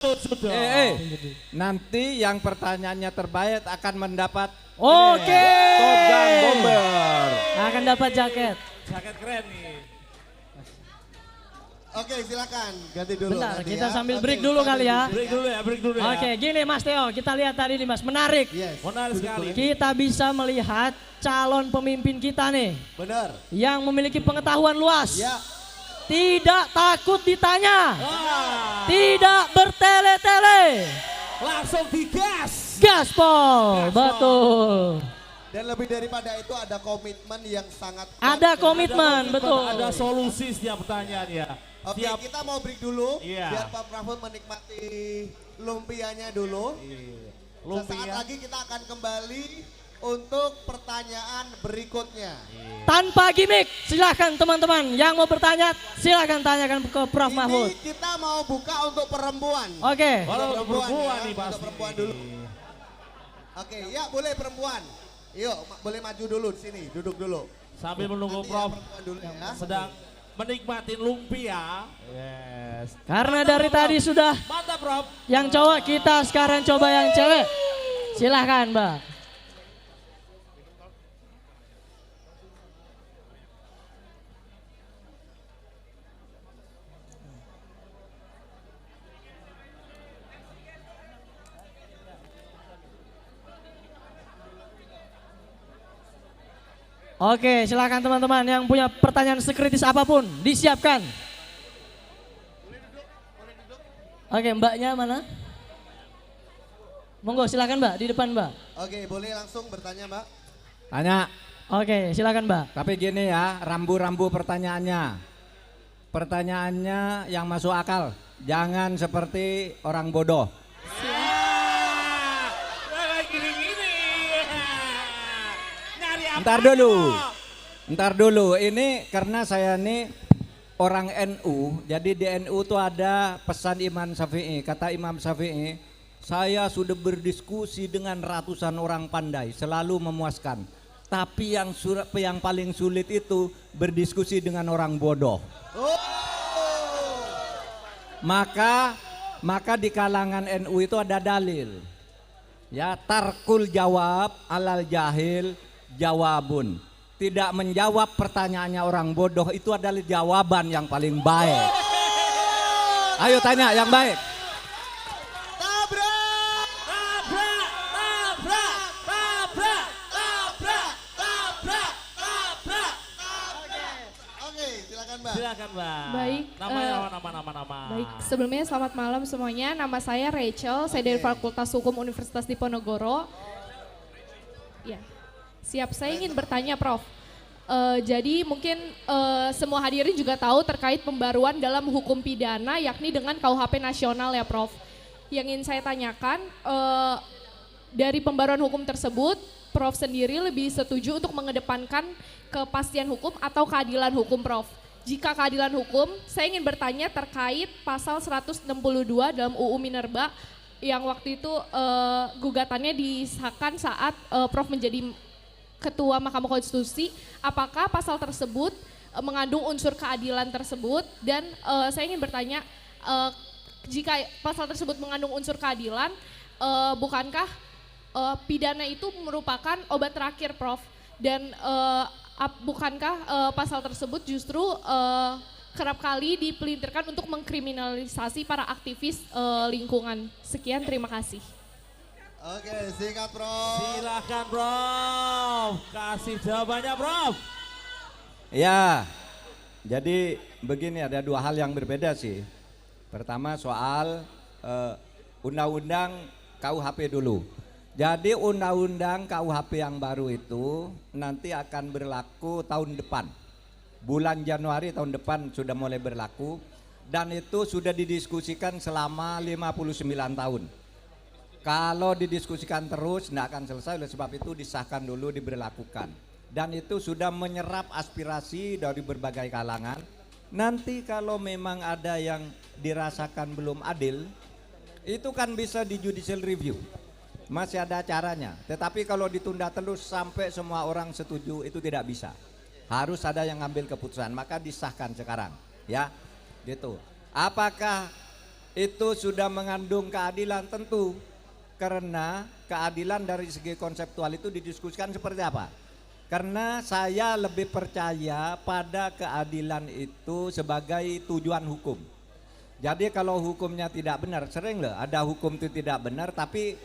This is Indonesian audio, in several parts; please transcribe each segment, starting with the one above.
Sudah. Nanti yang pertanyaannya terbaik akan mendapat Oke. Top Gun Bomber. Akan dapat jaket. Jaket keren nih. Oke, silakan ganti dulu. Bentar, nanti kita ya. sambil Oke, break dulu kali ya. Break dulu ya, break dulu ya. Oke, gini Mas Theo, kita lihat tadi nih Mas, menarik. Yes. Menarik sekali. Kita bisa melihat calon pemimpin kita nih Benar. yang memiliki pengetahuan luas. Ya. Tidak takut ditanya. Wah, Tidak bertele-tele. langsung digas. Gaspol, betul. Dan lebih daripada itu ada komitmen yang sangat kuat. Ada komitmen, betul. Ada solusi setiap pertanyaan ya. Oke, Siap. kita mau break dulu. Iya. Biar Pak Praful menikmati lumpianya dulu. Sesaat Lumpia. lagi kita akan kembali untuk pertanyaan berikutnya. Tanpa gimmick, silahkan teman-teman yang mau bertanya, silahkan tanyakan ke Prof. Mahfud. Ini kita mau buka untuk perempuan. Oke, Kalau perempuan ya, nih pasti. untuk perempuan dulu. Oke, ya boleh perempuan. Yuk, boleh maju dulu di sini, duduk dulu. Sambil menunggu Nanti Prof perempuan dulu ya. sedang menikmati lumpia. Yes. karena dari tadi sudah Mantap Prof. yang cowok, kita sekarang coba yang cewek. Silahkan Mbak. Oke, silakan teman-teman yang punya pertanyaan sekritis apapun, disiapkan. Oke, mbaknya mana? Monggo, silakan mbak, di depan mbak. Oke, boleh langsung bertanya, Mbak. Tanya, Oke, silakan mbak. tapi gini ya, rambu-rambu pertanyaannya. Pertanyaannya yang masuk akal, jangan seperti orang bodoh. Gini-gini. Nyari apa? Ntar dulu, ini karena saya nih orang NU, jadi di NU tuh ada pesan Imam Syafi'i. Kata Imam Syafi'i, saya sudah berdiskusi dengan ratusan orang pandai, selalu memuaskan. Tapi yang paling sulit itu berdiskusi dengan orang bodoh. Maka di kalangan NU itu ada dalil. Ya, tarkul jawab alal jahil jawabun. Tidak menjawab pertanyaannya orang bodoh itu adalah jawaban yang paling baik. Ayo tanya yang baik. Tabrak! Tabrak, tabrak, tabrak, tabrak, tabrak, tabrak. Oke, silakan, Mbak. Silakan Mbak. Baik, Nama. Baik, sebelumnya selamat malam semuanya. Nama saya Rachel, saya dari Fakultas Hukum Universitas Diponegoro. Ya, siap. Saya ingin bertanya, Prof. Jadi mungkin semua hadirin juga tahu terkait pembaruan dalam hukum pidana, yakni dengan KUHP nasional ya, Prof. Yang ingin saya tanyakan, dari pembaruan hukum tersebut, Prof sendiri lebih setuju untuk mengedepankan kepastian hukum atau keadilan hukum, Prof? Jika keadilan hukum, saya ingin bertanya terkait pasal 162 dalam UU Minerba yang waktu itu gugatannya disahkan saat Prof menjadi Ketua Mahkamah Konstitusi. Apakah pasal tersebut mengandung unsur keadilan tersebut? Dan saya ingin bertanya, jika pasal tersebut mengandung unsur keadilan, bukankah pidana itu merupakan obat terakhir, Prof? Dan bukankah pasal tersebut justru kerap kali dipelintirkan untuk mengkriminalisasi para aktivis lingkungan? Sekian, terima kasih. Oke, sikat, Prof. Silakan Prof. Kasih jawabannya Prof. Ya, jadi begini, ada dua hal yang berbeda sih. Pertama soal undang-undang KUHP dulu. Jadi undang-undang KUHP yang baru itu nanti akan berlaku tahun depan. Bulan Januari tahun depan sudah mulai berlaku dan itu sudah didiskusikan selama 59 tahun. Kalau didiskusikan terus tidak akan selesai, oleh sebab itu disahkan dulu, diberlakukan. Dan itu sudah menyerap aspirasi dari berbagai kalangan. Nanti kalau memang ada yang dirasakan belum adil, itu kan bisa di judicial review. Masih ada caranya. Tetapi kalau ditunda terus sampai semua orang setuju, itu tidak bisa. Harus ada yang ngambil keputusan, maka disahkan sekarang. Ya, gitu. Apakah itu sudah mengandung keadilan tentu. Karena keadilan dari segi konseptual itu didiskusikan seperti apa? Karena saya lebih percaya pada keadilan itu sebagai tujuan hukum. Jadi kalau hukumnya tidak benar, sering loh ada hukum itu tidak benar tapi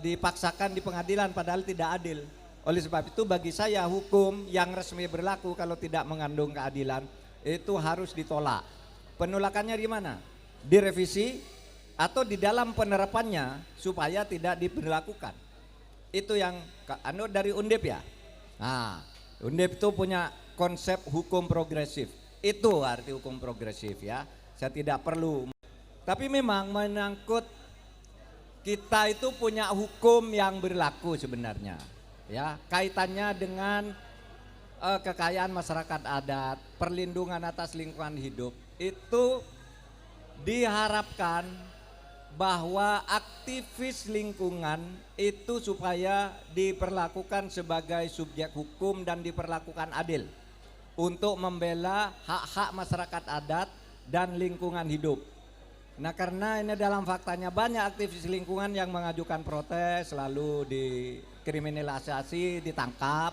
dipaksakan di pengadilan padahal tidak adil. Oleh sebab itu bagi saya hukum yang resmi berlaku kalau tidak mengandung keadilan itu harus ditolak. Penolakannya di mana? Direvisi atau di dalam penerapannya supaya tidak diberlakukan. Itu yang dari Undip ya. Nah, Undip itu punya konsep hukum progresif. Itu arti hukum progresif ya. Saya tidak perlu. Tapi memang menyangkut kita itu punya hukum yang berlaku sebenarnya. Ya, kaitannya dengan kekayaan masyarakat adat, perlindungan atas lingkungan hidup. Itu diharapkan bahwa aktivis lingkungan itu supaya diperlakukan sebagai subjek hukum dan diperlakukan adil untuk membela hak-hak masyarakat adat dan lingkungan hidup. Nah, karena ini dalam faktanya banyak aktivis lingkungan yang mengajukan protes lalu dikriminalisasi, ditangkap,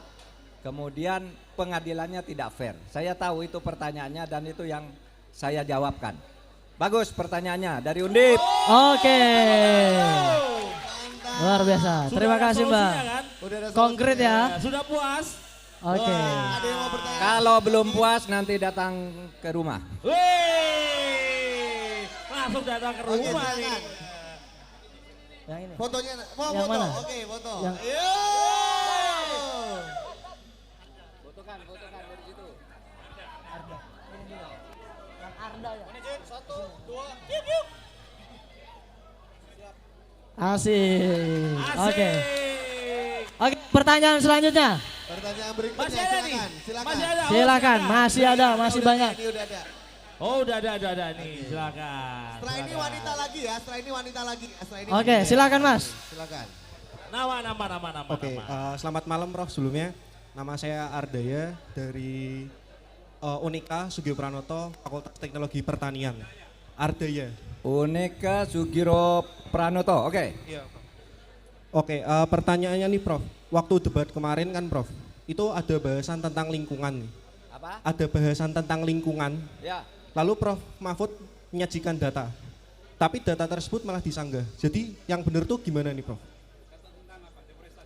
kemudian pengadilannya tidak fair. Saya tahu itu pertanyaannya dan itu yang saya jawabkan. Bagus pertanyaannya dari Undip. Oke. Luar biasa. Terima Sudah ada kasih Mbak. solusinya, kan? Udah ada Konkret ya. Sudah puas? Oke. Ada yang mau bertanya? Kalau belum puas nanti datang ke rumah. Wih, langsung datang ke Oke, rumah nih. silakan. Yang ini. Fotonya, mau Yang foto? mana? Oke, foto. Yang- Yo! Fotokan dari situ. Asik. Oke. Asik. Oke, pertanyaan selanjutnya. Pertanyaan berikutnya, Masih ada nih? silakan. Silakan. Masih ada? Oh, Silakan, masih ada, masih Udah banyak. Ini udah ada. Oh, udah ada nih. Silakan. Setelah ini silakan. wanita lagi ya, setelah ini wanita lagi. Setelah ini Oke, wanita. silakan Mas. Silakan. Nama. Oke, selamat malam Prof. Sebelumnya nama saya Ardaya dari Unika Sugio Pranoto, Fakultas Teknologi Pertanian. Ardaya. Unika Sugiro Pranoto. Oke. Iya. Oke, pertanyaannya nih Prof. Waktu debat kemarin kan Prof, itu ada bahasan tentang lingkungan. Apa? Ada bahasan tentang lingkungan. Ya. Lalu Prof Mahfud menyajikan data. Tapi data tersebut malah disanggah. Jadi yang benar tuh gimana nih Prof?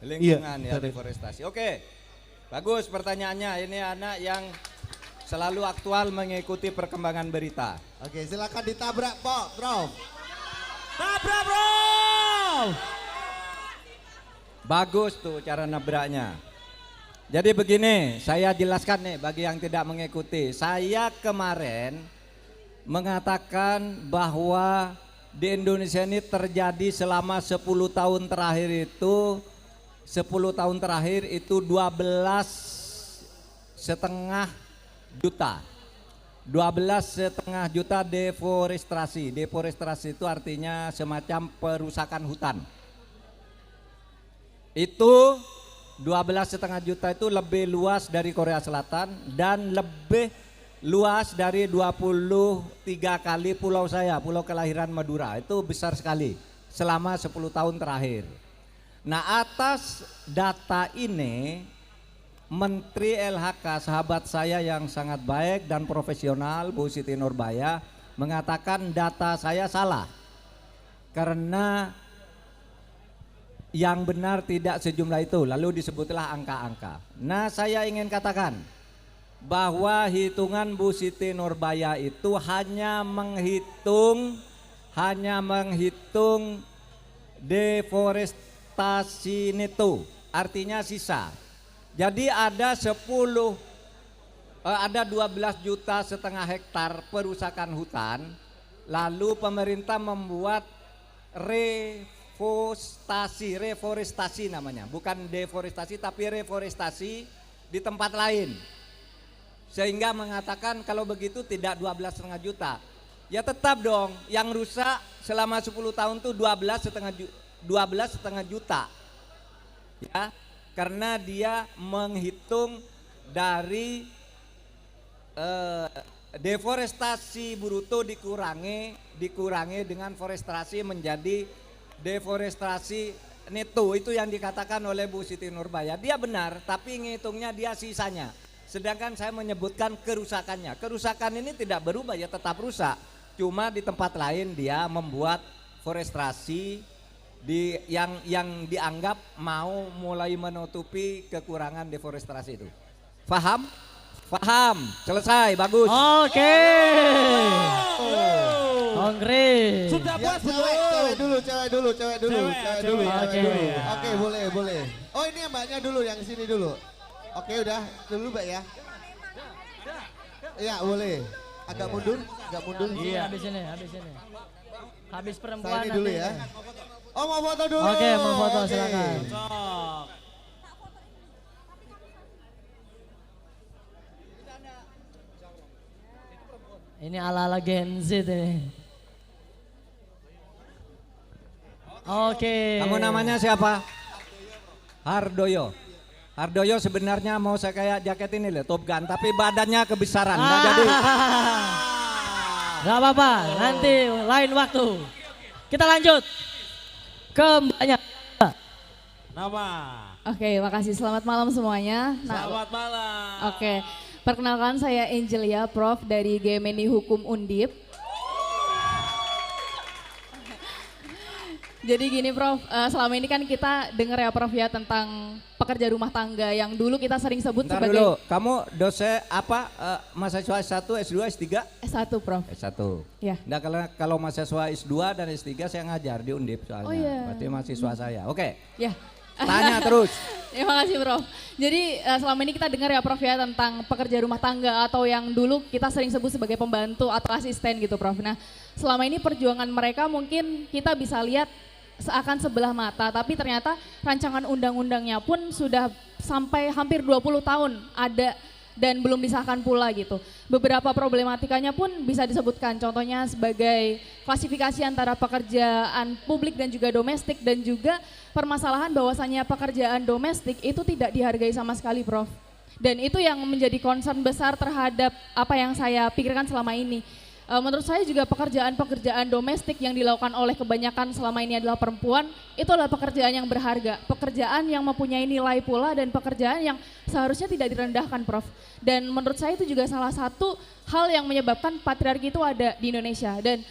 Lingkungan Iya, ya, betul. deforestasi. Oke. Bagus pertanyaannya. Ini anak yang selalu aktual mengikuti perkembangan berita. Oke, silakan ditabrak, Prof. Tabrak, bro. Bagus tuh cara nabraknya. Jadi begini, saya jelaskan nih bagi yang tidak mengikuti. Saya kemarin mengatakan bahwa di Indonesia ini terjadi selama 10 tahun terakhir itu 12,5 juta. 12,5 juta deforestasi. Deforestasi itu artinya semacam perusakan hutan. Itu 12,5 juta itu lebih luas dari Korea Selatan dan lebih luas dari 23 kali pulau saya, pulau kelahiran Madura. Itu besar sekali selama 10 tahun terakhir. Nah, atas data ini Menteri LHK sahabat saya yang sangat baik dan profesional Bu Siti Nurbaya mengatakan data saya salah. Karena yang benar tidak sejumlah itu, lalu disebutlah angka-angka. Nah, saya ingin katakan bahwa hitungan Bu Siti Nurbaya itu hanya menghitung deforestasi neto, artinya sisa. Jadi ada 12,5 juta hektar perusakan hutan, lalu pemerintah membuat reforestasi namanya, bukan deforestasi tapi reforestasi di tempat lain. Sehingga mengatakan kalau begitu tidak 12,5 juta. Ya tetap dong, yang rusak selama 10 tahun tuh 12,5 juta. Ya, karena dia menghitung dari deforestasi bruto dikurangi dengan forestasi menjadi deforestasi neto, itu yang dikatakan oleh Bu Siti Nurbaya. Dia benar, tapi ngitungnya dia sisanya. Sedangkan saya menyebutkan kerusakannya. Kerusakan ini tidak berubah, ya tetap rusak. Cuma di tempat lain dia membuat forestrasi yang dianggap mau mulai menutupi kekurangan deforestasi itu. Paham? Paham, selesai, bagus. Oke. Konkret. Sudah Ya, puas cewek dulu. Cewek dulu. Oke. Oke, boleh. Oh, ini mbaknya dulu, yang sini dulu. Oke, udah dulu mbak ya. Iya, boleh. Agak mundur. Iya. Habis ini. Habis Saya perempuan ini dulu nanti. ya. Oh, mau foto dulu. Oke, mau foto Oke. silakan. Cok. Ini ala-ala Gen Z ini. Oke. Kamu namanya siapa? Hardoyo. Hardoyo sebenarnya mau saya kayak jaket ini loh, Top Gun, tapi badannya kebesaran, nggak jadi. Gak apa-apa, nanti lain waktu. Kita lanjut ke mbaknya. Nama. Oke, makasih. Selamat malam semuanya. Selamat malam. Oke, perkenalkan saya Angelia, Prof dari GMNI Hukum Undip. Jadi gini Prof, selama ini kan kita dengar ya Prof ya tentang pekerja rumah tangga yang dulu kita sering sebut Bentar sebagai dulu, kamu dosen apa, mahasiswa S1, S2, S3? S1 Prof. S1. Ya. Nah kalau mahasiswa S2 dan S3 saya ngajar di Undip soalnya, Oh, iya. berarti mahasiswa saya. Oke, Ya. tanya terus. Terima kasih Prof. Jadi selama ini kita dengar ya Prof ya tentang pekerja rumah tangga atau yang dulu kita sering sebut sebagai pembantu atau asisten gitu Prof. Nah selama ini perjuangan mereka mungkin kita bisa lihat seakan sebelah mata, tapi ternyata rancangan undang-undangnya pun sudah sampai hampir 20 tahun ada dan belum disahkan pula gitu. Beberapa problematikanya pun bisa disebutkan, contohnya sebagai klasifikasi antara pekerjaan publik dan juga domestik, dan juga permasalahan bahwasannya pekerjaan domestik itu tidak dihargai sama sekali Prof. Dan itu yang menjadi concern besar terhadap apa yang saya pikirkan selama ini. Menurut saya juga pekerjaan-pekerjaan domestik yang dilakukan oleh kebanyakan selama ini adalah perempuan, itu adalah pekerjaan yang berharga, pekerjaan yang mempunyai nilai pula, dan pekerjaan yang seharusnya tidak direndahkan Prof. Dan menurut saya itu juga salah satu hal yang menyebabkan patriarki itu ada di Indonesia. Dan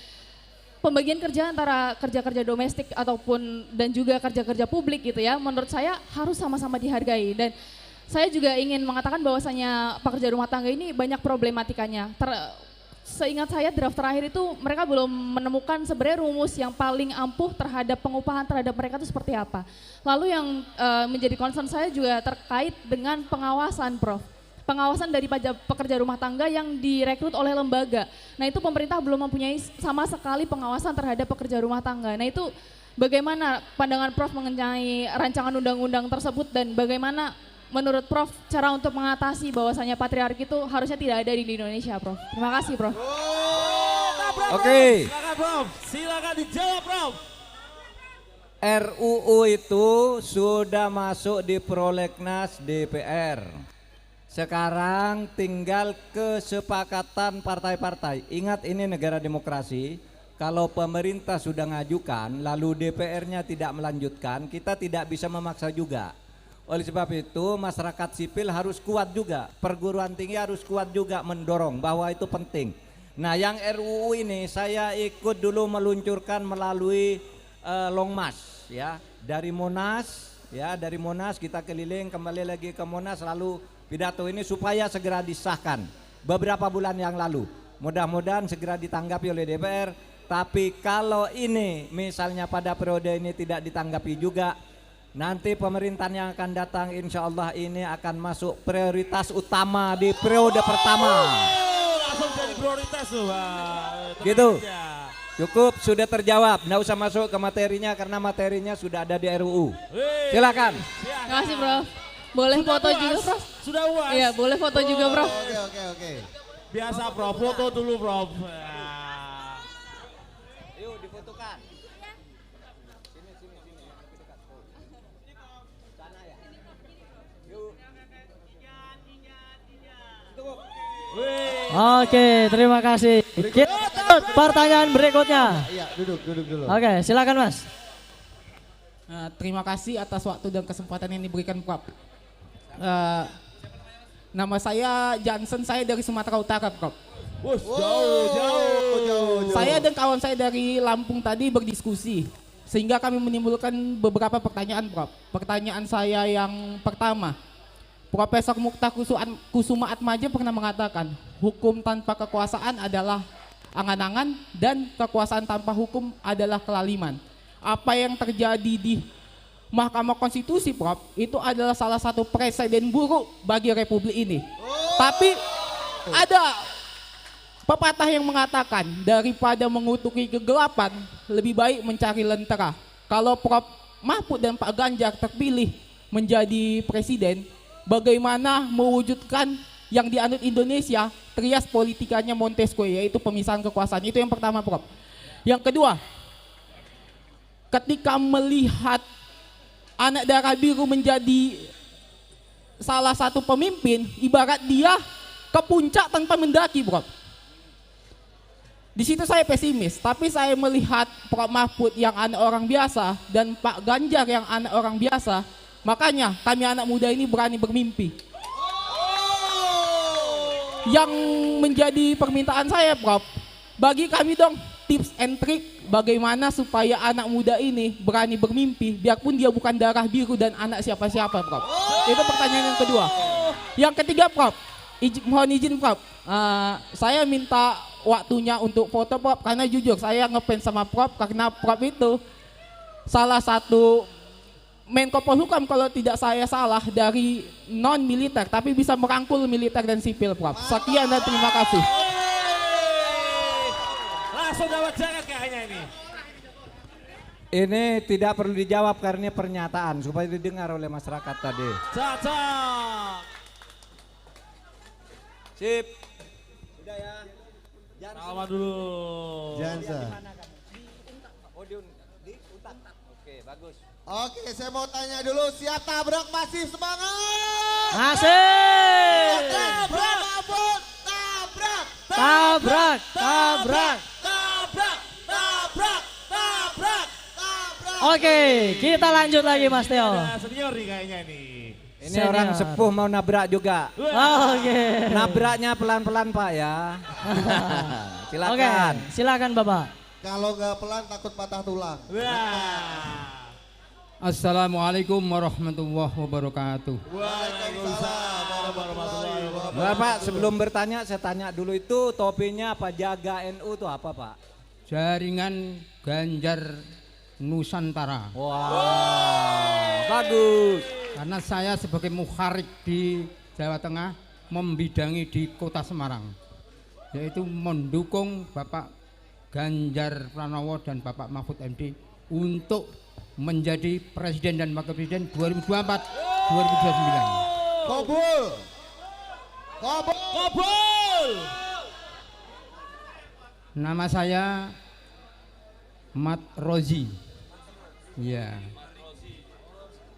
pembagian kerja antara kerja-kerja domestik ataupun dan juga kerja-kerja publik gitu ya, menurut saya harus sama-sama dihargai. Dan saya juga ingin mengatakan bahwasanya pekerja rumah tangga ini banyak problematikanya. Seingat saya draft terakhir itu mereka belum menemukan sebenarnya rumus yang paling ampuh terhadap pengupahan terhadap mereka itu seperti apa. Lalu yang menjadi concern saya juga terkait dengan pengawasan Prof. Pengawasan dari pekerja rumah tangga yang direkrut oleh lembaga. Nah itu pemerintah belum mempunyai sama sekali pengawasan terhadap pekerja rumah tangga. Nah itu bagaimana pandangan Prof mengenai rancangan undang-undang tersebut, dan bagaimana menurut Prof cara untuk mengatasi bahwasanya patriarki itu harusnya tidak ada di Indonesia Prof. Terima kasih Prof. Oke. Silakan Prof. Silakan dijawab Prof. RUU itu sudah masuk di prolegnas DPR. Sekarang tinggal kesepakatan partai-partai. Ingat ini negara demokrasi. Kalau pemerintah sudah ngajukan lalu DPR-nya tidak melanjutkan, kita tidak bisa memaksa juga. Oleh sebab itu masyarakat sipil harus kuat juga, perguruan tinggi harus kuat juga mendorong bahwa itu penting. Nah yang RUU ini saya ikut dulu meluncurkan melalui Longmas ya, dari Monas ya, dari Monas kita keliling kembali lagi ke Monas, lalu pidato ini supaya segera disahkan beberapa bulan yang lalu. Mudah-mudahan segera ditanggapi oleh DPR, tapi kalau ini misalnya pada periode ini tidak ditanggapi juga, nanti pemerintahan yang akan datang insya Allah ini akan masuk prioritas utama di periode pertama. Langsung jadi prioritas tuh Pak. Tenang Gitu. aja. Cukup, sudah terjawab, nggak usah masuk ke materinya karena materinya sudah ada di RUU. Wih, Silakan. Terima kasih Prof. Boleh Sudah foto puas? juga Prof? Sudah puas? Iya boleh foto juga Prof. Oke. Biasa Prof, foto dulu Prof. Nah. Yuk difotokan. Wih. Oke, terima kasih. Kita lanjut pertanyaan berikutnya. Iya, duduk dulu. Oke, silakan Mas. Terima kasih atas waktu dan kesempatan yang diberikan Prof. Nama saya Johnson, saya dari Sumatera Utara, Prof. Jauh. Saya dan kawan saya dari Lampung tadi berdiskusi, sehingga kami menimbulkan beberapa pertanyaan, Prof. Pertanyaan saya yang pertama, Profesor Mukhtar Kusuma Atmaja pernah mengatakan, hukum tanpa kekuasaan adalah angan-angan dan kekuasaan tanpa hukum adalah kelaliman. Apa yang terjadi di Mahkamah Konstitusi, Prof, itu adalah salah satu presiden buruk bagi Republik ini. Tapi ada pepatah yang mengatakan, daripada mengutuki kegelapan, lebih baik mencari lentera. Kalau Prof Mahfud dan Pak Ganjar terpilih menjadi presiden, bagaimana mewujudkan yang dianut Indonesia, trias politikanya Montesquieu, yaitu pemisahan kekuasaan. Itu yang pertama, Prof. Yang kedua, ketika melihat anak darah biru menjadi salah satu pemimpin, ibarat dia ke puncak tanpa mendaki, Prof. Di situ saya pesimis, tapi saya melihat Prof Mahfud yang anak orang biasa dan Pak Ganjar yang anak orang biasa, makanya kami anak muda ini berani bermimpi. Yang menjadi permintaan saya, Prof, bagi kami dong tips and trick bagaimana supaya anak muda ini berani bermimpi biarpun dia bukan darah biru dan anak siapa-siapa, Prof. Itu pertanyaan yang kedua. Yang ketiga, Prof, mohon izin, Prof, saya minta waktunya untuk foto, Prof, karena jujur saya ngefans sama Prof, karena Prof itu salah satu Menko Polhukam kalau tidak saya salah dari non militer tapi bisa merangkul militer dan sipil, Prof. Sekian dan terima kasih. Langsung dapat jaket kayaknya ini. Ini tidak perlu dijawab karena pernyataan supaya didengar oleh masyarakat tadi. Caca. Sip. Sudah ya. Sama dulu. Jansa. Oh, di Untak. Oke, bagus. Oke, saya mau tanya dulu, siap tabrak masih semangat? Masih. Tabrak, Mahfud, tabrak. Tabrak. Oke, kita lanjut lagi Mas Teo. Ada senior nih kayaknya nih. Ini Senior. orang sepuh mau nabrak juga. Oke. Nabraknya pelan-pelan Pak ya. Silakan. Oke, silakan Bapak. Kalau nggak pelan takut patah tulang. Wah. Assalamualaikum warahmatullahi wabarakatuh. Waalaikumsalam warahmatullahi wabarakatuh. Bapak sebelum bertanya saya tanya dulu itu topinya apa jaga NU itu apa Pak? Jaringan Ganjar Nusantara. Wah, bagus. Karena saya sebagai mukharib di Jawa Tengah membidangi di Kota Semarang, yaitu mendukung Bapak Ganjar Pranowo dan Bapak Mahfud MD untuk menjadi presiden dan wakil presiden 2024-2029. Kobul. Nama saya Mat Rozi. Ya.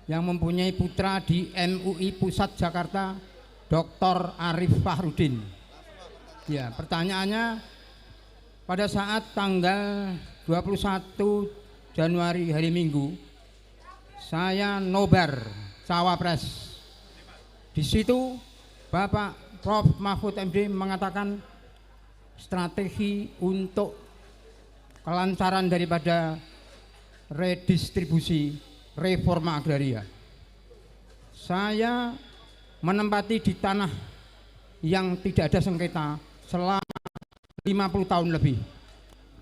Yang mempunyai putra di MUI Pusat Jakarta, Dr. Arif Fahrudin. Ya, pertanyaannya pada saat tanggal 21 Januari hari Minggu, saya nobar cawapres. Di situ Bapak Prof Mahfud MD mengatakan strategi untuk kelancaran daripada redistribusi reforma agraria. Saya menempati di tanah yang tidak ada sengketa selama 50 tahun lebih.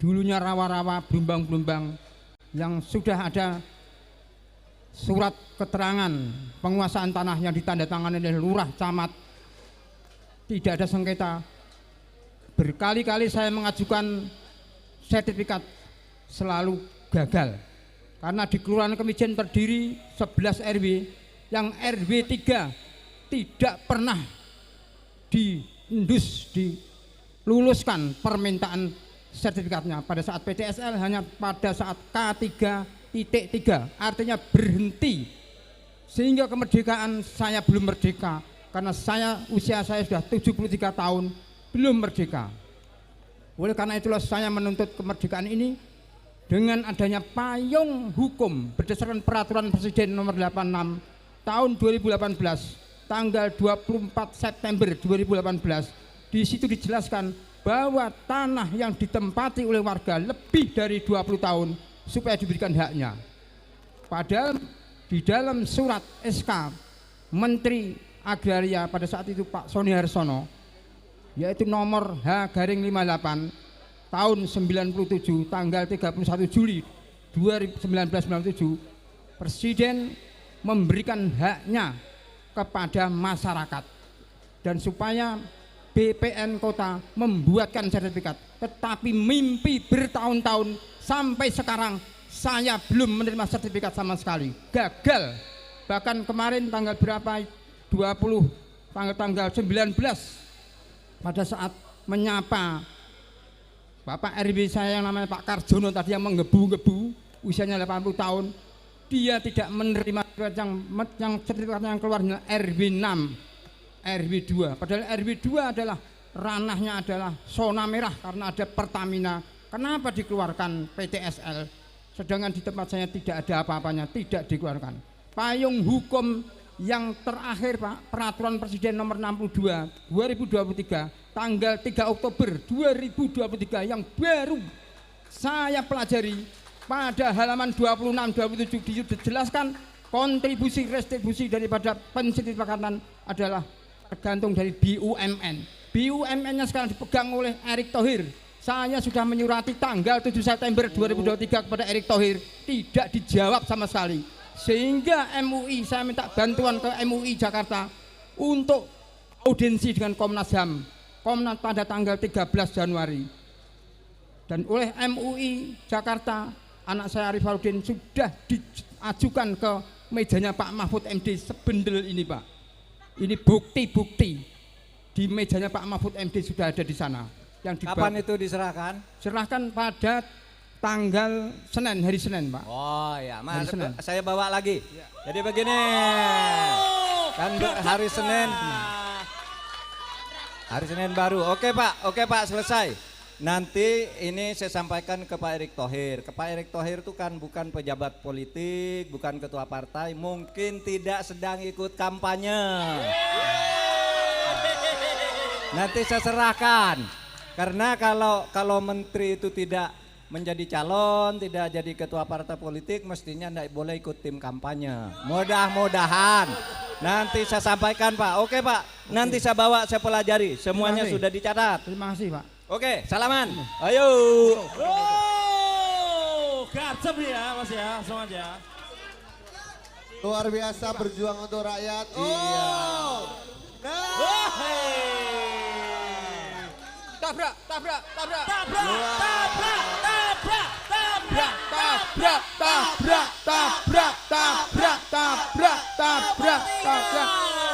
Dulunya rawa-rawa, belumbang-belumbang yang sudah ada surat keterangan penguasaan tanah yang ditandatangani oleh lurah, camat, tidak ada sengketa. Berkali-kali saya mengajukan sertifikat selalu gagal karena di Kelurahan Kemijen terdiri 11 RW yang RW 3 tidak pernah diluluskan permintaan sertifikatnya. Pada saat PDSL hanya pada saat K3.3 artinya berhenti, sehingga kemerdekaan saya belum merdeka karena usia saya sudah 73 tahun belum merdeka. Oleh karena itulah saya menuntut kemerdekaan ini dengan adanya payung hukum berdasarkan peraturan Presiden nomor 86 tahun 2018 tanggal 24 September 2018. Di situ dijelaskan bahwa tanah yang ditempati oleh warga lebih dari 20 tahun supaya diberikan haknya. Padahal di dalam surat SK Menteri Agraria pada saat itu Pak Sony Harsono, yaitu nomor H-58 tahun 97 tanggal 31 Juli 1997, Presiden memberikan haknya kepada masyarakat dan supaya BPN kota membuatkan sertifikat, tetapi mimpi bertahun-tahun sampai sekarang saya belum menerima sertifikat sama sekali, gagal. Bahkan kemarin tanggal berapa, 20 tanggal 19 pada saat menyapa Bapak RW saya yang namanya Pak Karjono tadi yang menggebu-gebu usianya 80 tahun, dia tidak menerima yang sertifikat yang keluarnya RW 6, RW 2. Padahal RW 2 adalah ranahnya adalah zona merah karena ada Pertamina. Kenapa dikeluarkan PTSL? Sedangkan di tempat saya tidak ada apa-apanya, tidak dikeluarkan. Payung hukum yang terakhir Pak, peraturan Presiden nomor 62 2023 tanggal 3 Oktober 2023 yang baru saya pelajari pada halaman 26-27 dijelaskan kontribusi restribusi daripada pensertifikatan adalah tergantung dari BUMN. BUMN-nya sekarang dipegang oleh Erick Thohir. Saya sudah menyurati tanggal 7 September 2023 kepada Erick Thohir, tidak dijawab sama sekali. Sehingga MUI, saya minta bantuan ke MUI Jakarta untuk audiensi dengan Komnas HAM, Komnas pada tanggal 13 Januari. Dan oleh MUI Jakarta, anak saya Arif Farudin sudah diajukan ke mejanya Pak Mahfud MD sebendel ini Pak. Ini bukti-bukti di mejanya Pak Mahfud MD sudah ada di sana. Yang Kapan itu diserahkan? Serahkan pada tanggal Senin, hari Senin Pak. Oh ya, Mas, Senin. saya bawa lagi. Jadi begini, kan hari Senin, baru. Oke Pak, selesai. Nanti ini saya sampaikan ke Pak Erick Thohir. Ke Pak Erick Thohir itu kan bukan pejabat politik, bukan ketua partai, mungkin tidak sedang ikut kampanye. Nanti saya serahkan. Karena kalau menteri itu tidak menjadi calon, tidak jadi ketua partai politik, mestinya tidak boleh ikut tim kampanye. Mudah-mudahan nanti saya sampaikan Pak. Oke Pak, nanti saya bawa, saya pelajari. Semuanya sudah dicatat. Terima kasih Pak. Oke, salaman. Ayo. Gacep ya Mas ya, langsung aja. Luar biasa berjuang untuk rakyat. Iya. Tabrak.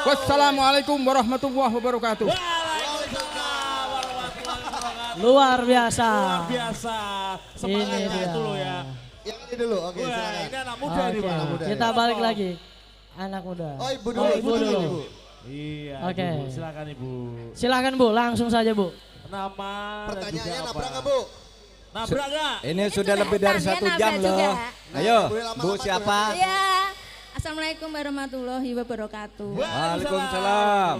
Wassalamualaikum warahmatullahi wabarakatuh. Luar biasa. Luar biasa. Semangatnya Ini dia. itu loh ya. Yang ini dulu, oke Wah, silakan. ini anak muda Oke, nih Pak. muda kita ya. balik lagi. Anak muda. Oh ibu dulu, Oh, ibu dulu. Ibu. Iya, Oke. Ibu, silakan Ibu. Silakan Bu, langsung saja Bu. Nama Pertanyaannya dan juga nabrak apa? nggak Bu? Nabrak nggak? Ini sudah lebih dari 1 jam loh. Ayo, Bu siapa? Ya, Assalamualaikum warahmatullahi wabarakatuh. Waalaikumsalam.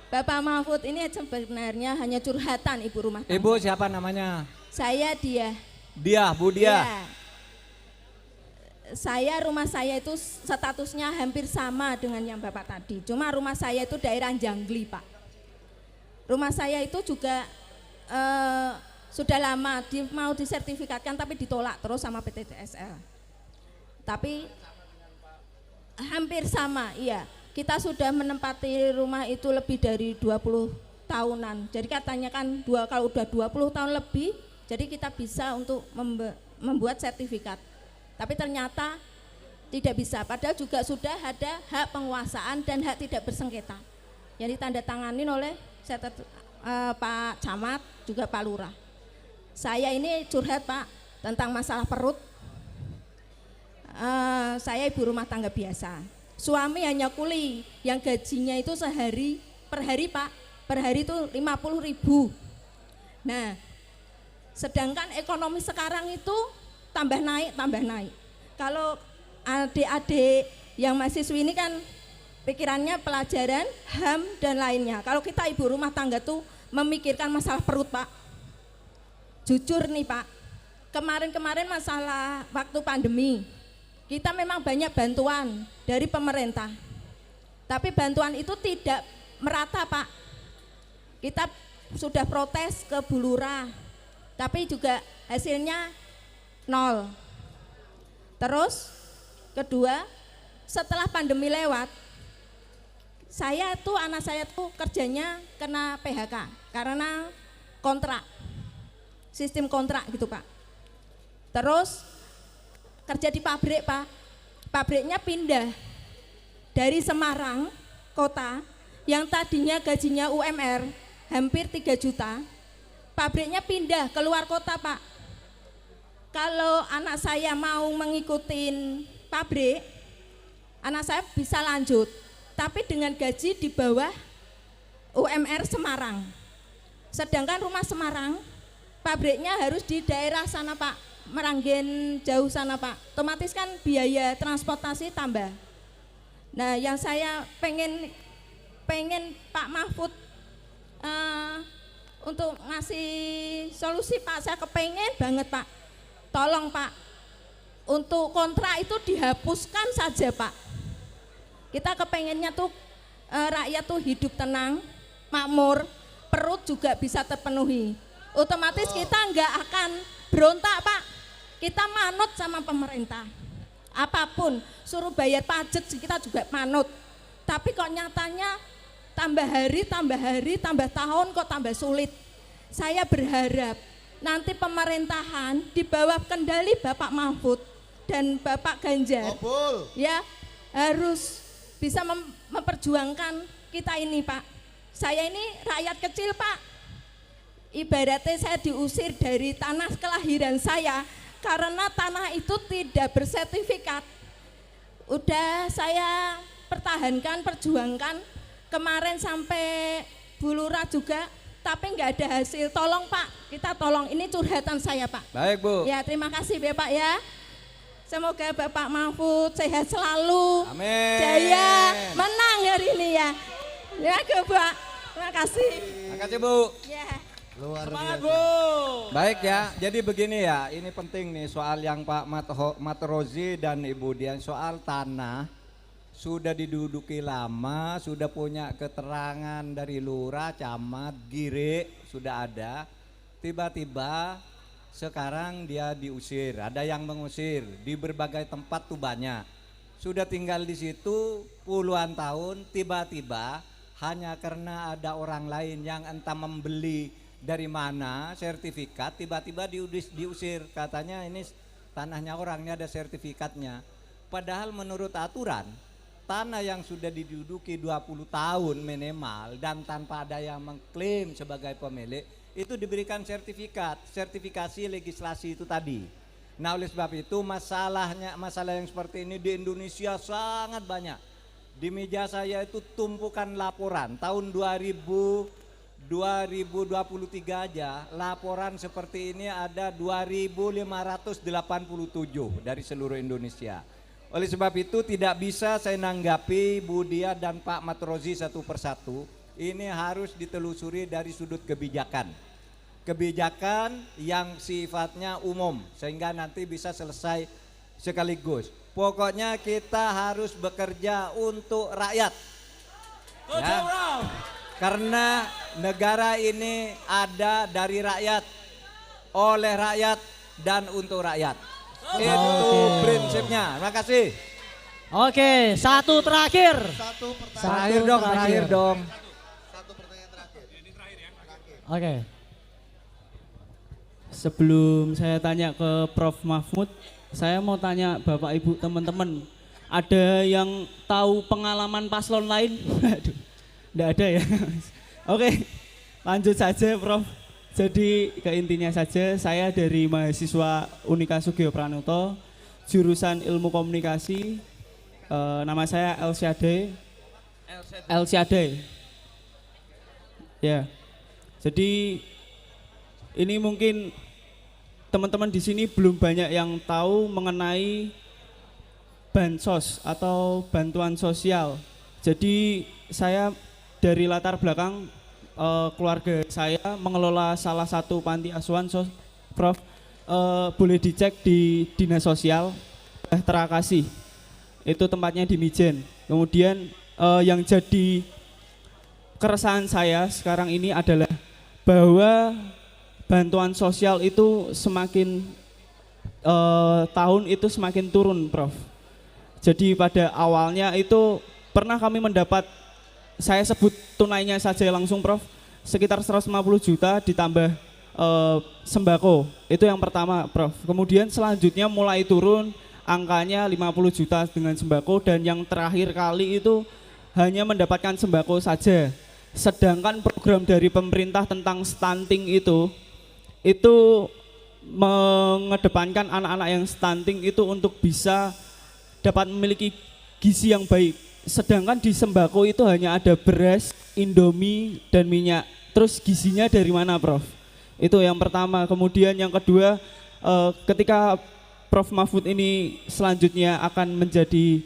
Bapak Mahfud ini sebenarnya hanya curhatan ibu rumah tangga. Ibu siapa namanya? Saya dia. Bu Dia. Ya. Saya rumah saya itu statusnya hampir sama dengan yang Bapak tadi. Cuma rumah saya itu daerah Janggli Pak. Rumah saya itu juga sudah lama mau disertifikatkan tapi ditolak terus sama PT TSL. Tapi hampir sama, iya. Kita sudah menempati rumah itu lebih dari 20 tahunan. Jadi katanya kan kalau udah 20 tahun lebih, jadi kita bisa untuk membuat sertifikat. Tapi ternyata tidak bisa, padahal juga sudah ada hak penguasaan dan hak tidak bersengketa yang ditandatangani oleh Pak Camat juga Pak Lurah. Saya ini curhat Pak tentang masalah perut. Saya ibu rumah tangga biasa. Suami hanya kuli yang gajinya itu per hari Pak per hari itu 50.000. Nah, sedangkan ekonomi sekarang itu tambah naik. Kalau adik-adik yang mahasiswi ini kan pikirannya pelajaran, HAM dan lainnya. Kalau kita ibu rumah tangga tuh memikirkan masalah perut, Pak. Jujur nih, Pak, kemarin masalah waktu pandemi, kita memang banyak bantuan dari pemerintah. Tapi bantuan itu tidak merata, Pak. Kita sudah protes ke Bu Lurah, tapi juga hasilnya nol. Terus kedua, setelah pandemi lewat, anak saya tuh kerjanya kena PHK karena kontrak, sistem kontrak gitu, Pak. Terus kerja di pabrik, Pak. Pabriknya pindah dari Semarang kota yang tadinya gajinya UMR hampir 3 juta, pabriknya pindah keluar kota, Pak. Kalau anak saya mau mengikuti pabrik, anak saya bisa lanjut, tapi dengan gaji di bawah UMR Semarang. Sedangkan rumah Semarang, pabriknya harus di daerah sana, Pak, Meranggen jauh sana, Pak. Otomatis kan biaya transportasi tambah. Nah, yang saya pengen Pak Mahfud untuk ngasih solusi, Pak. Saya kepengen banget, Pak. Tolong, Pak, untuk kontrak itu dihapuskan saja, Pak. Kita kepengennya tuh rakyat tuh hidup tenang, makmur, perut juga bisa terpenuhi. Otomatis kita nggak akan berontak, Pak. Kita manut sama pemerintah. Apapun, suruh bayar pajak kita juga manut. Tapi kok nyatanya tambah hari, tambah tahun kok tambah sulit. Saya berharap nanti pemerintahan di bawah kendali Bapak Mahfud dan Bapak Ganjar ya harus bisa memperjuangkan kita ini, Pak. Saya ini rakyat kecil, Pak. Ibaratnya saya diusir dari tanah kelahiran saya karena tanah itu tidak bersertifikat. Udah saya perjuangkan kemarin sampai Bu Lurah juga, tapi nggak ada hasil. Tolong, Pak, kita tolong, ini curhatan saya, Pak. Baik, Bu. Ya, terima kasih Bapak ya. Semoga Bapak Mahfud sehat selalu. Amin. Jaya menang hari ini ya. Ya, Pak. Terima kasih. Terima kasih, Bu. Ya. Luar Semangat, biasa. Bu. Baik ya, jadi begini ya, ini penting nih soal yang Pak Matrozi dan Ibu Dian, soal tanah sudah diduduki lama, sudah punya keterangan dari lurah, camat, gire, sudah ada. Tiba-tiba sekarang dia diusir, ada yang mengusir di berbagai tempat tuh banyak. Sudah tinggal di situ puluhan tahun, tiba-tiba hanya karena ada orang lain yang entah membeli dari mana sertifikat, tiba-tiba diusir, katanya ini tanahnya orang, ini ada sertifikatnya. Padahal menurut aturan tanah yang sudah diduduki 20 tahun minimal dan tanpa ada yang mengklaim sebagai pemilik itu diberikan sertifikasi legislasi itu tadi. Nah, oleh sebab itu masalah yang seperti ini di Indonesia sangat banyak. Di meja saya itu tumpukan laporan tahun 2023 aja laporan seperti ini ada 2.587 dari seluruh Indonesia. Oleh sebab itu tidak bisa saya nanggapi Bu Dia dan Pak Matrozi satu persatu. Ini harus ditelusuri dari sudut kebijakan. Kebijakan yang sifatnya umum sehingga nanti bisa selesai sekaligus. Pokoknya kita harus bekerja untuk rakyat. Ya. Karena negara ini ada dari rakyat, oleh rakyat, dan untuk rakyat. Itu prinsipnya. Terima kasih. Oke, satu terakhir. Terakhir dong. Satu pertanyaan terakhir. Oke. Sebelum saya tanya ke Prof. Mahfud, saya mau tanya Bapak Ibu teman-teman, ada yang tahu pengalaman paslon lain? Aduh, enggak ada ya. Oke, lanjut saja Prof. Jadi ke intinya saja, saya dari mahasiswa Unika Sugio Pranoto, jurusan Ilmu Komunikasi, nama saya Elsyade. Ya. Jadi ini mungkin teman-teman di sini belum banyak yang tahu mengenai bansos atau bantuan sosial. Jadi saya dari latar belakang keluarga saya mengelola salah satu panti asuhan, Prof. Boleh dicek di Dinas Sosial Sejahtera Kasih. Itu tempatnya di Mijen. Kemudian yang jadi keresahan saya sekarang ini adalah bahwa bantuan sosial itu semakin tahun itu semakin turun, Prof. Jadi pada awalnya itu pernah kami mendapat, saya sebut tunainya saja langsung, Prof, sekitar 150 juta ditambah sembako. Itu yang pertama, Prof. Kemudian selanjutnya mulai turun, angkanya 50 juta dengan sembako, dan yang terakhir kali itu hanya mendapatkan sembako saja. Sedangkan program dari pemerintah tentang stunting itu mengedepankan anak-anak yang stunting itu untuk bisa dapat memiliki gizi yang baik. Sedangkan di sembako itu hanya ada beras, indomie, dan minyak. Terus gizinya dari mana, Prof? Itu yang pertama. Kemudian yang kedua, ketika Prof Mahfud ini selanjutnya akan menjadi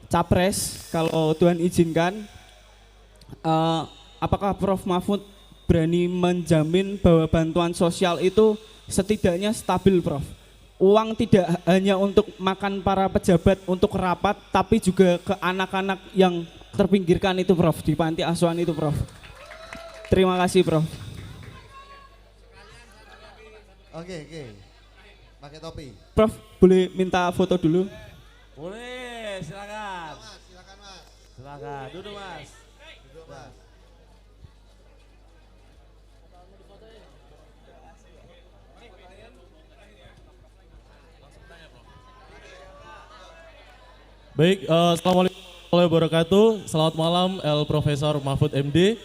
capres kalau Tuhan izinkan, apakah Prof Mahfud berani menjamin bahwa bantuan sosial itu setidaknya stabil, Prof? Uang tidak hanya untuk makan para pejabat untuk rapat, tapi juga ke anak-anak yang terpinggirkan itu, Prof, di panti asuhan itu, Prof. Terima kasih, Prof. Oke. Pakai topi. Prof, boleh minta foto dulu? Boleh, silakan. Silakan Mas. Silakan, duduk Mas. Duduk Mas. Baik, assalamualaikum warahmatullahi wabarakatuh. Selamat malam, El Profesor Mahfud MD.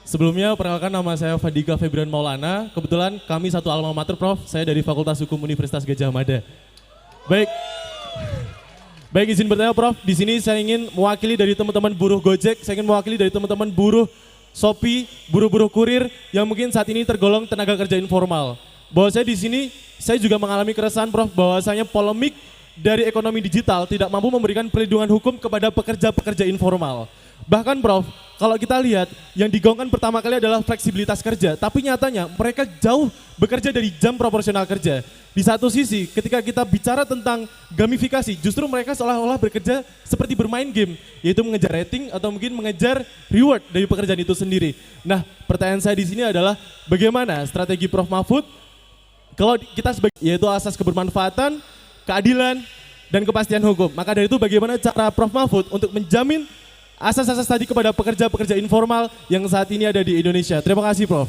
Sebelumnya perkenalkan, nama saya Fadika Febrian Maulana. Kebetulan kami satu alma mater, Prof. Saya dari Fakultas Hukum Universitas Gadjah Mada. Baik izin bertanya, Prof. Di sini saya ingin mewakili dari teman-teman buruh Gojek, saya ingin mewakili dari teman-teman buruh Shopee, buruh-buruh kurir yang mungkin saat ini tergolong tenaga kerja informal. Bahwa saya di sini, saya juga mengalami keresahan, Prof, bahwasanya polemik dari ekonomi digital tidak mampu memberikan perlindungan hukum kepada pekerja-pekerja informal. Bahkan, Prof, kalau kita lihat yang digaungkan pertama kali adalah fleksibilitas kerja, tapi nyatanya mereka jauh bekerja dari jam proporsional kerja. Di satu sisi ketika kita bicara tentang gamifikasi, justru mereka seolah-olah bekerja seperti bermain game, yaitu mengejar rating atau mungkin mengejar reward dari pekerjaan itu sendiri. Nah, pertanyaan saya di sini adalah bagaimana strategi Prof Mahfud kalau kita sebagai, yaitu asas kebermanfaatan, keadilan, dan kepastian hukum. Maka dari itu bagaimana cara Prof Mahfud untuk menjamin asas-asas tadi kepada pekerja-pekerja informal yang saat ini ada di Indonesia. Terima kasih, Prof.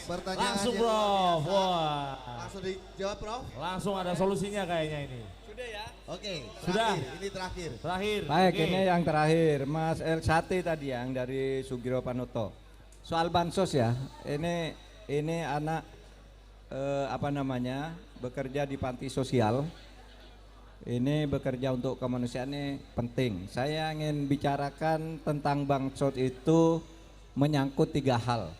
Pertanyaan Langsung, Prof. Wah. Langsung dijawab, Prof. Langsung ada solusinya kayaknya ini. Sudah ya? Oke, Sudah. Ini terakhir. Terakhir. Baik, Oke. ini yang terakhir, Mas El Sati tadi yang dari Sugiro Panoto. Soal bansos ya, ini anak bekerja di panti sosial. Ini bekerja untuk kemanusiaan ini penting. Saya ingin bicarakan tentang bansos itu menyangkut 3 hal.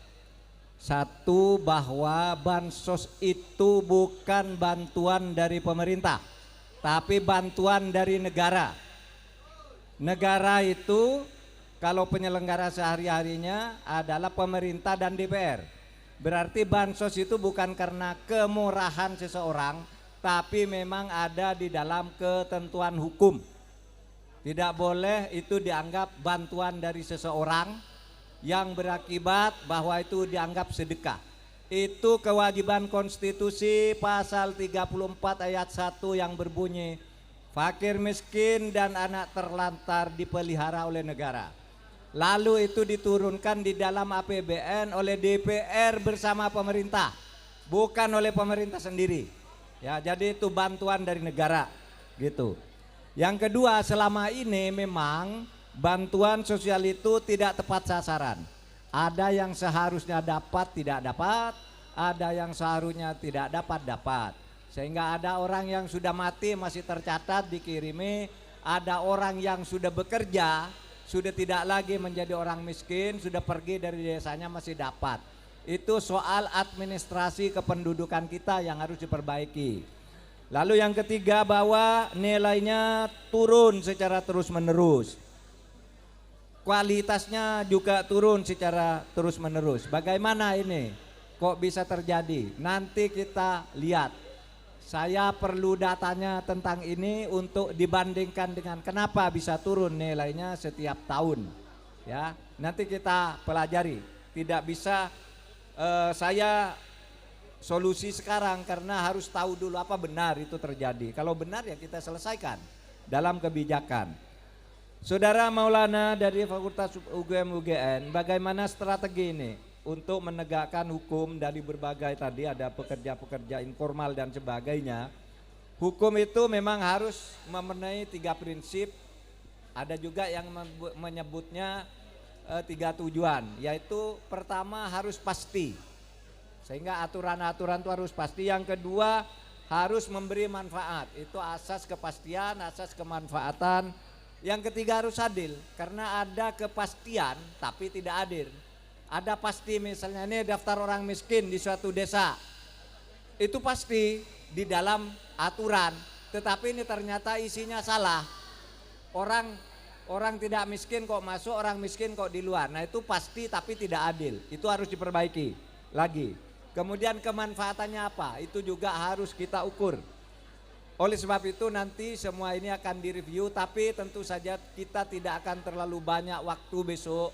Satu, bahwa bansos itu bukan bantuan dari pemerintah, tapi bantuan dari negara. Negara itu kalau penyelenggara sehari-harinya adalah pemerintah dan DPR. Berarti bansos itu bukan karena kemurahan seseorang, tapi memang ada di dalam ketentuan hukum. Tidak boleh itu dianggap bantuan dari seseorang yang berakibat bahwa itu dianggap sedekah. Itu kewajiban konstitusi pasal 34 ayat 1 yang berbunyi, fakir miskin dan anak terlantar dipelihara oleh negara. Lalu itu diturunkan di dalam APBN oleh DPR bersama pemerintah, bukan oleh pemerintah sendiri. Ya, jadi itu bantuan dari negara, gitu. Yang kedua, selama ini memang bantuan sosial itu tidak tepat sasaran. Ada yang seharusnya dapat tidak dapat, ada yang seharusnya tidak dapat. Sehingga ada orang yang sudah mati masih tercatat dikirimi, ada orang yang sudah bekerja sudah tidak lagi menjadi orang miskin, sudah pergi dari desanya masih dapat. Itu soal administrasi kependudukan kita yang harus diperbaiki. Lalu yang ketiga, bahwa nilainya turun secara terus-menerus. Kualitasnya juga turun secara terus-menerus. Bagaimana ini? Kok bisa terjadi? Nanti kita lihat. Saya perlu datanya tentang ini untuk dibandingkan dengan kenapa bisa turun nilainya setiap tahun. Ya, nanti kita pelajari. Tidak bisa saya solusi sekarang karena harus tahu dulu apa benar itu terjadi. Kalau benar ya kita selesaikan dalam kebijakan. Saudara Maulana dari Fakultas UGM UGN, bagaimana strategi ini untuk menegakkan hukum dari berbagai tadi ada pekerja-pekerja informal dan sebagainya. Hukum itu memang harus memenuhi 3 prinsip. Ada juga yang menyebutnya 3 tujuan, yaitu pertama harus pasti, sehingga aturan-aturan itu harus pasti. Yang kedua harus memberi manfaat, itu asas kepastian, asas kemanfaatan. Yang ketiga harus adil, karena ada kepastian tapi tidak adil. Ada pasti, misalnya ini daftar orang miskin di suatu desa, itu pasti di dalam aturan, tetapi ini ternyata isinya salah. Orang tidak miskin kok masuk, orang miskin kok di luar. Nah itu pasti tapi tidak adil. Itu harus diperbaiki lagi. Kemudian kemanfaatannya apa? Itu juga harus kita ukur. Oleh sebab itu nanti semua ini akan direview, tapi tentu saja kita tidak akan terlalu banyak waktu besok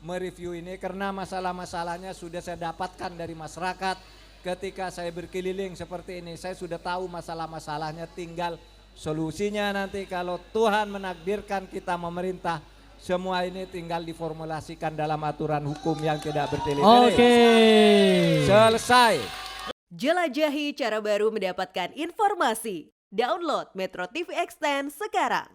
mereview ini karena masalah-masalahnya sudah saya dapatkan dari masyarakat. Ketika saya berkeliling seperti ini, saya sudah tahu masalah-masalahnya, tinggal solusinya nanti kalau Tuhan menakdirkan kita memerintah, semua ini tinggal diformulasikan dalam aturan hukum yang tidak bertele-tele. Oke. Selesai. Jelajahi cara baru mendapatkan informasi. Download Metro TV Extend sekarang.